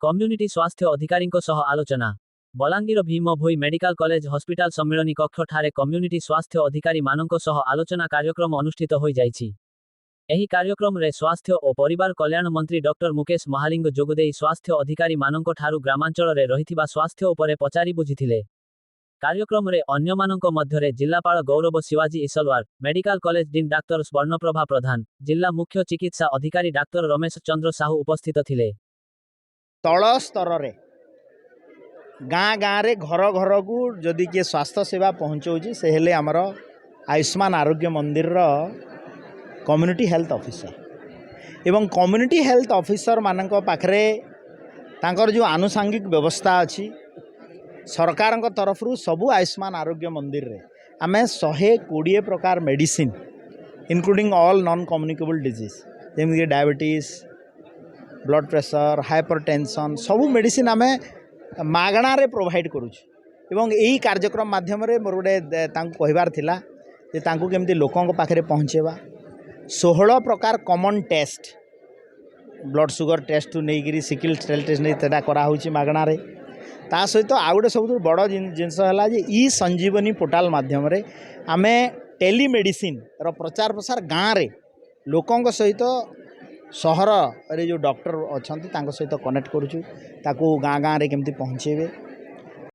Community स्वास्थ्य अधिकारी आलोचना बलांगीर भीम भोई मेडिकल कॉलेज हॉस्पिटल सम्मिलनी कक्ष ठारे कम्युनिटी स्वास्थ्य अधिकारी मानक आलोचना कार्यक्रम अनुष्ठित हो जाइछि। एही कार्यक्रम रे स्वास्थ्य और परिवार कल्याण मंत्री डॉक्टर मुकेश महालिंग जोगदेई स्वास्थ्य अधिकारी मानक ठारू ग्रामांचल रे रहिथिबा स्वास्थ्य उपरे पचारि बुझिथिले। कार्यक्रम रे अन्य मानक मध्यरे जिल्लापाल Gaurav Shivaji Isalwar, medical college dean doctor Swarnaprabha Pradhan, जिला मुख्य चिकित्सा अधिकारी डाक्टर रमेश चंद्र साहू उपस्थित थिले। तल स्तर रे गाँ गाँ रे घर घर को जदि किए स्वास्थ्य सेवा पहुँचाऊँगी से हेले आमर आयुष्मान आरोग्य मंदिर रो कम्युनिटी हेल्थ ऑफिसर एवं कम्युनिटी हेल्थ ऑफिसर मानक पाखरे तांकर जो आनुषंगिक व्यवस्था अच्छी सरकार तरफ सबू आयुष्मान आरोग्य मंदिर रे आमे 120 प्रकार medicine including all non communicable disease जमी डायबिटीज ब्लड प्रेशर हाइपरटेंशन सबू मेडिसिन आमे मागणा रे प्रोवाइड करूँ एवं यही कार्यक्रम माध्यम मोर गोटे कहबार थिला जे तांकु केमती लोकों पाखे पहुँचेबा 16 प्रकार common test blood sugar test टू नहीं सिकिल सेल टेस्ट नहीं तेटा कराऊँगी मागणा रे ता सहित आउ गोटे सब बड़ जिनस है जे ई संजीवनी पोर्टाल माध्यम आमे टेलीमेडिसिन रो प्रचार प्रसार गाँव रे लोकों सहित सहर रे जो डॉक्टर अच्छा सहित कनेक्ट करूँ ताकू गाँ गाँव रे केमती पहुँचेबे।